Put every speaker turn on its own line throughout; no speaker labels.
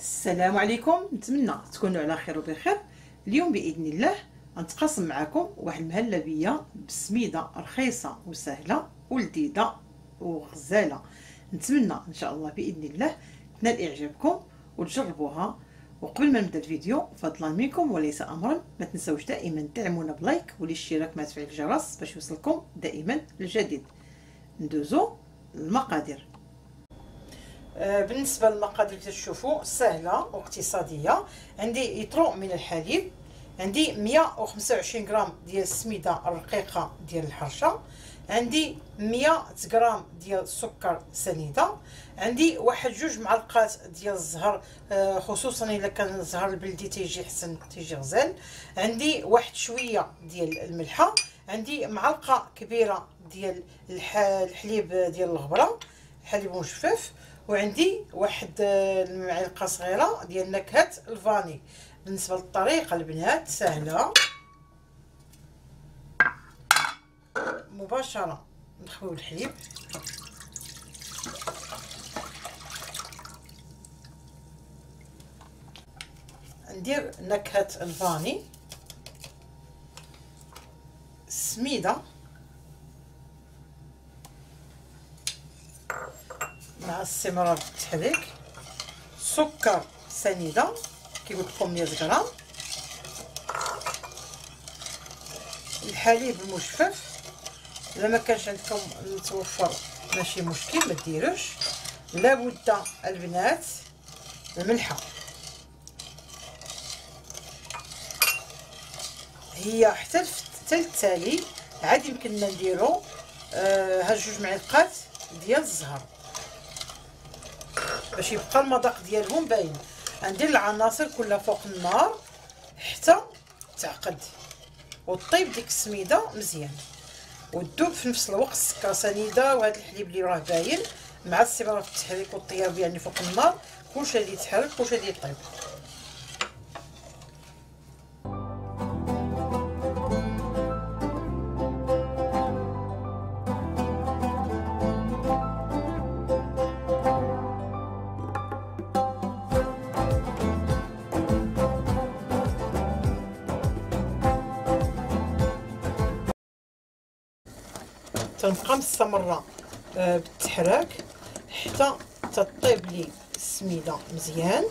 السلام عليكم، نتمنى تكونوا على خير وبخير. اليوم باذن الله غنتقاسم معكم واحد المهلبيه بالسميده رخيصه وسهله ولذيذه وغزاله. نتمنى ان شاء الله باذن الله تنال اعجابكم وتجربوها. وقبل ما نبدا الفيديو فضلا منكم وليس امرا، ما تنسوش دائما تدعمونا بلايك والاشتراك مع تفعيل الجرس باش يوصلكم دائما الجديد. ندوزو للمقادير. بالنسبه للمقادير تشوفوا سهله واقتصاديه. عندي لتر من الحليب، عندي 125 غرام ديال السميده الرقيقه ديال الحرشه، عندي 100 غرام ديال السكر سنيده، عندي واحد 2 معلقات ديال الزهر، خصوصا الا كان الزهر البلدي تيجي حسن تيجي غزال، عندي واحد شويه ديال الملحه، عندي معلقه كبيره ديال الحليب ديال الغبره، الحليب مجفف، وعندي واحد المعلقه صغيره ديال نكهه الفاني. بالنسبه للطريقه البنات سهله، مباشره نخويو الحليب، ندير نكهه الفاني، السميده مع السمرة بالتحريك، سكر سنيده كي قلت لكم 100 غرام، الحليب المجفف الا ما كانش عندكم متوفر ماشي مشكل ما ديروش. لابد البنات الملحه، هي حتى التالي عاد يمكننا نديرو هاد 2 معلقات ديال الزهر باش يبقى المذاق ديالهم باين. غندير العناصر كلها فوق النار حتى تعقد وطيب ديك السميده مزيان، وتذوب في نفس الوقت السكر سنيده وهذا الحليب اللي راه باين مع السمره في التحريك والطياب يعني فوق النار، كلشي غادي يتحرك كلشي غادي يطيب. تنبقى مستمره بالتحراك حتى تطيب لي السميده مزيان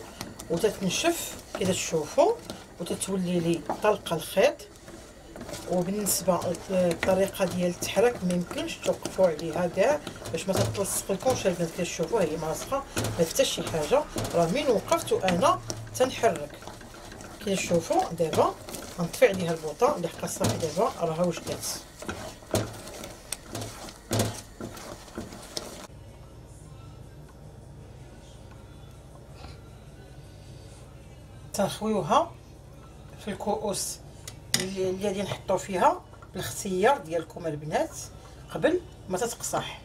وتتنشف كذا تشوفوا وتتولي لي طلقه الخيط. وبالنسبه للطريقه ديال التحراك ما يمكنش توقفوا عليها كاع باش ما تتلصق لكمش البنات. كتشوفوا هي ماسخه ما حتى شي حاجه، راه من وقفت وانا تنحرك كتشوفوا. دابا غنطفي عليها البوطه لحقاش صافي دابا راها وجدات. تنخويوها في الكؤوس اللي غادي نحطو فيها بالاختيار ديالكم البنات قبل ما تتقصح.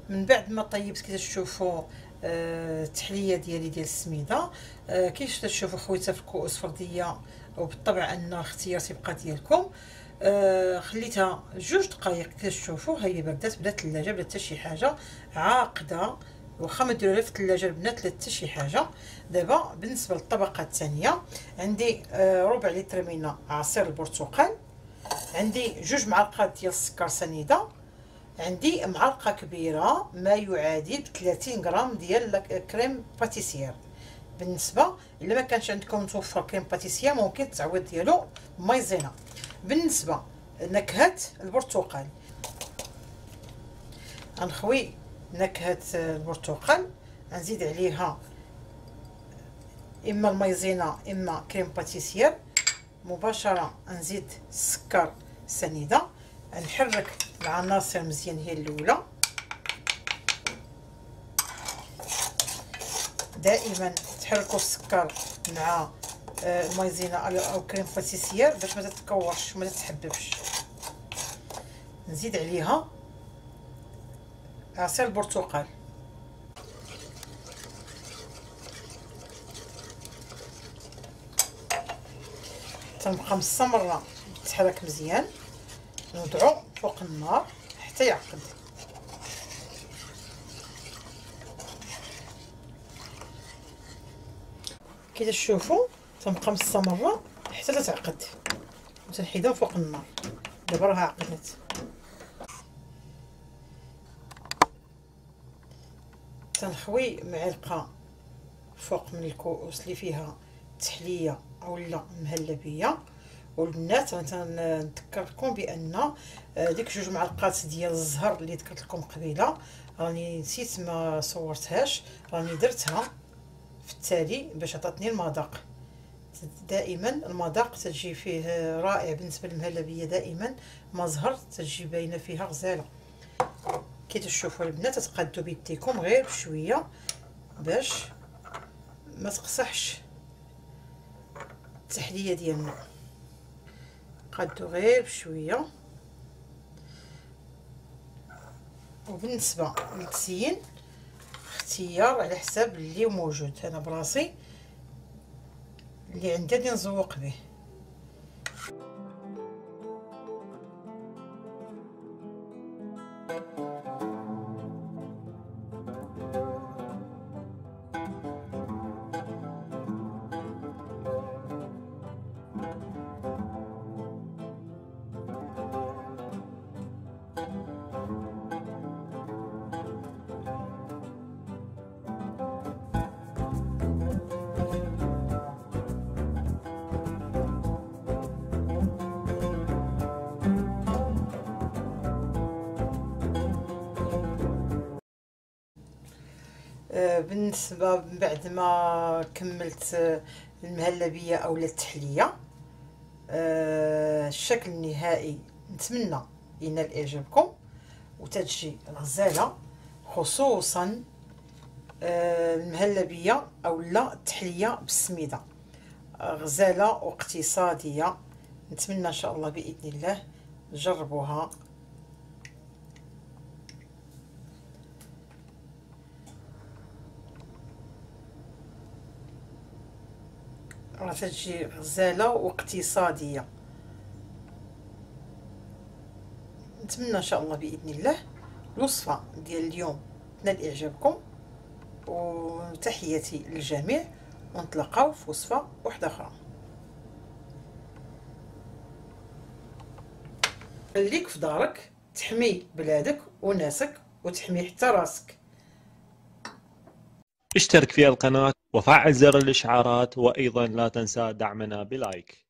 من بعد ما طيبت كي تشوفوا التحليه ديالي ديال السميده كيفاش تشوفوا خويتها في الكؤوس فرديه، وبالطبع ان الاختيار تيبقى ديالكم. خليتها 2 دقائق كي تشوفوا هي بردات بلا ثلاجه بلا حتى شي حاجه، عاقده واخا ما ديروها في الثلاجه البنات لا حتى شي حاجه. دابا بالنسبه للطبقه الثانيه عندي ربع لتر من عصير البرتقال، عندي 2 معلقات ديال السكر سنيده، عندي معلقه كبيره ما يعادل 30 غرام ديال كريم باتيسير. بالنسبه الا ما كانش عندكم متوفر كريم باتيسير ممكن التعويض ديالو مايزينا. بالنسبه نكهه البرتقال غنخوي نكهه البرتقال، غنزيد عليها اما المايزينا اما كريم باتيسير. مباشره نزيد السكر سنيده، نحرك العناصر مزيان. هي الاولى دائما تحركوا السكر مع المايزينا او كريم باتيسير باش ما تتكورش وما تتحببش. نزيد عليها عصير البرتقال، تنبقى مستمره تحرك مزيان. نوضعو فوق النار حتى يعقد. كي تشوفوا تنبقى مستمره حتى تتعقد وتنحيدها فوق النار. دابا راها عقدت. تنخوي معلقه فوق من الكؤوس اللي فيها تحليه اولا مهلبيه. والبنات نذكر لكم بان ديك 2 معلقات ديال الزهر اللي ذكرت لكم قبيله راني نسيت ما صورتهاش، راني درتها في التالي باش عطاتني المذاق. دائما المذاق تجي فيه رائع بالنسبه للمهلبيه، دائما ما زهر تجي باينه فيها غزاله. كي تشوفوا البنات تقادوا بيديكم غير بشويه باش ما تقصحش التحليه ديالنا. قادوا غير بشويه. وبالنسبه للتزيين اختيار على حساب اللي موجود. انا براسي اللي عندي غادي نزوق به. بالنسبه بعد ما كملت المهلبيه او التحليه، الشكل النهائي نتمنى ينال اعجابكم وتجي الغزاله، خصوصا المهلبيه او التحليه بالسميده. غزاله واقتصاديه، نتمنى ان شاء الله باذن الله تجربوها. راه تجي غزاله واقتصاديه. نتمنى ان شاء الله باذن الله الوصفه ديال اليوم تنال اعجابكم، وتحياتي للجميع، ونتلاقاو في وصفه واحده اخرى. خليك في دارك، تحمي بلادك وناسك وتحمي حتى راسك.
اشترك في القناة وفعل زر الإشعارات، وأيضا لا تنسى دعمنا بلايك.